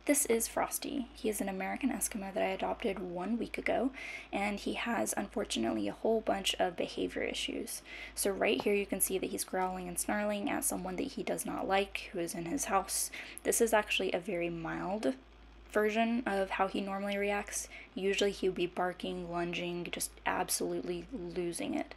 This is Frosty. He is an American Eskimo that I adopted 1 week ago, and he has unfortunately a whole bunch of behavior issues. So right here you can see that he's growling and snarling at someone that he does not like, who is in his house. This is actually a very mild version of how he normally reacts. Usually he would be barking, lunging, just absolutely losing it.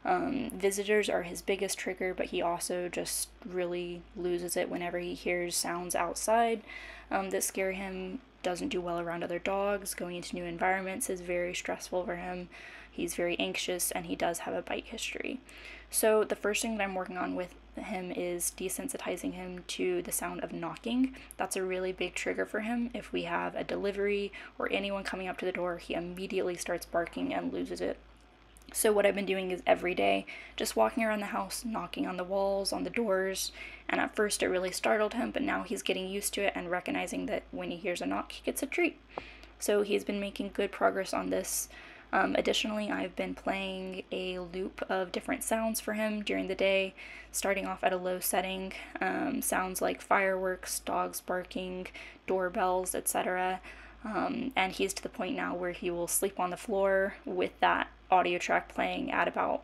Visitors are his biggest trigger, but he also just really loses it whenever he hears sounds outside that scare him. Doesn't do well around other dogs. Going into new environments is very stressful for him. He's very anxious, and he does have a bite history. So the first thing that I'm working on with him is desensitizing him to the sound of knocking. That's a really big trigger for him. If we have a delivery or anyone coming up to the door, he immediately starts barking and loses it. So what I've been doing is every day just walking around the house, knocking on the walls, on the doors, and at first it really startled him, but now he's getting used to it and recognizing that when he hears a knock, he gets a treat. So he's been making good progress on this. Additionally, I've been playing a loop of different sounds for him during the day, starting off at a low setting, sounds like fireworks, dogs barking, doorbells, etc. And he's to the point now where he will sleep on the floor with that audio track playing at about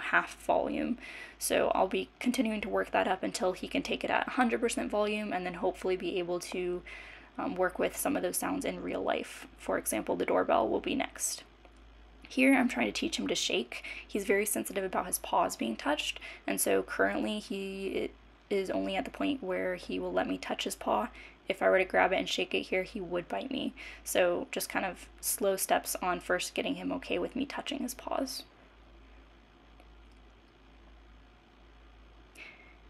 half volume. So I'll be continuing to work that up until he can take it at 100% volume, and then hopefully be able to work with some of those sounds in real life. For example, the doorbell will be next. Here I'm trying to teach him to shake. He's very sensitive about his paws being touched, and so currently he is only at the point where he will let me touch his paw. If I were to grab it and shake it here, he would bite me. So just kind of slow steps on first getting him okay with me touching his paws.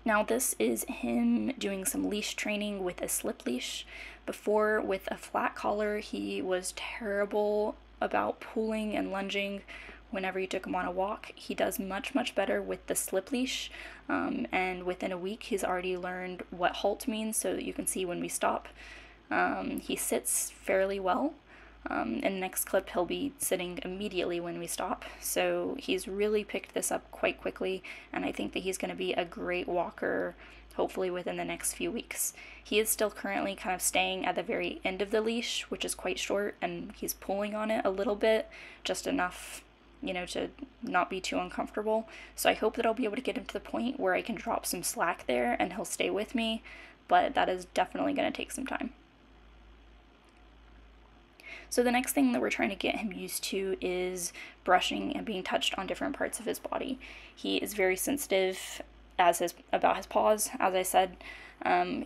Now this is him doing some leash training with a slip leash. Before, with a flat collar, he was terrible about pulling and lunging whenever you took him on a walk. He does much better with the slip leash, and within a week he's already learned what halt means, so that you can see when we stop. He sits fairly well. In the next clip he'll be sitting immediately when we stop, so he's really picked this up quite quickly, and I think that he's going to be a great walker hopefully within the next few weeks. He is still currently kind of staying at the very end of the leash, which is quite short, and he's pulling on it a little bit, just enough to not be too uncomfortable. So I hope that I'll be able to get him to the point where I can drop some slack there and he'll stay with me, but that is definitely going to take some time. So the next thing that we're trying to get him used to is brushing and being touched on different parts of his body. He is very sensitive about his paws, as I said.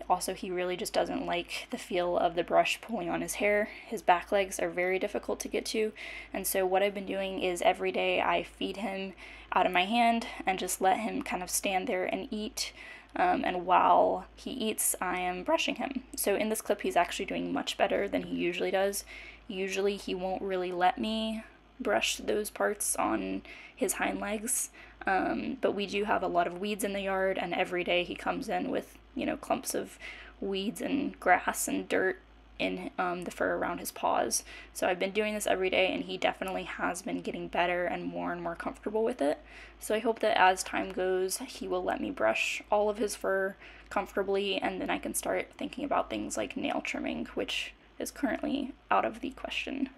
Also, he really just doesn't like the feel of the brush pulling on his hair. His back legs are very difficult to get to, and so what I've been doing is every day I feed him out of my hand and just let him kind of stand there and eat, and while he eats I am brushing him. So in this clip he's actually doing much better than he usually does. Usually he won't really let me brush those parts on his hind legs, but we do have a lot of weeds in the yard, and every day he comes in with clumps of weeds and grass and dirt in the fur around his paws. So I've been doing this every day, and he definitely has been getting better and more comfortable with it. So I hope that as time goes he will let me brush all of his fur comfortably, and then I can start thinking about things like nail trimming, which is currently out of the question.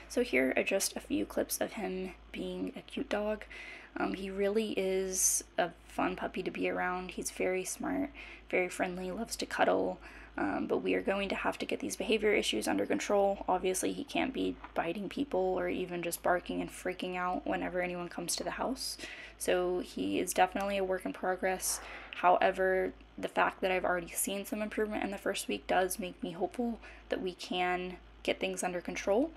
So here are just a few clips of him being a cute dog. He really is a fun puppy to be around. He's very smart, very friendly, loves to cuddle, but we are going to have to get these behavior issues under control. Obviously he can't be biting people or even just barking and freaking out whenever anyone comes to the house. So he is definitely a work in progress. However, the fact that I've already seen some improvement in the first week does make me hopeful that we can get things under control.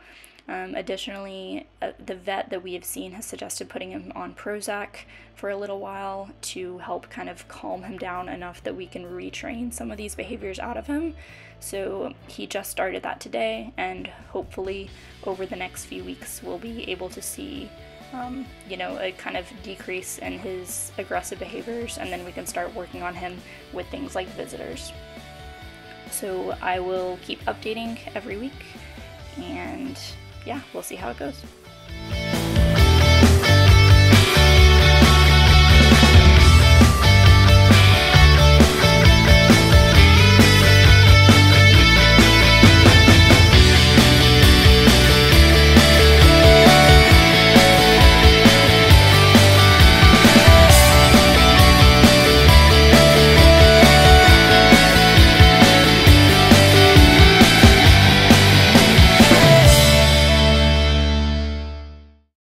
Additionally, the vet that we have seen has suggested putting him on Prozac for a little while to help kind of calm him down enough that we can retrain some of these behaviors out of him. So he just started that today, and hopefully over the next few weeks we'll be able to see a kind of decrease in his aggressive behaviors, and then we can start working on him with things like visitors. So I will keep updating every week, and yeah, we'll see how it goes.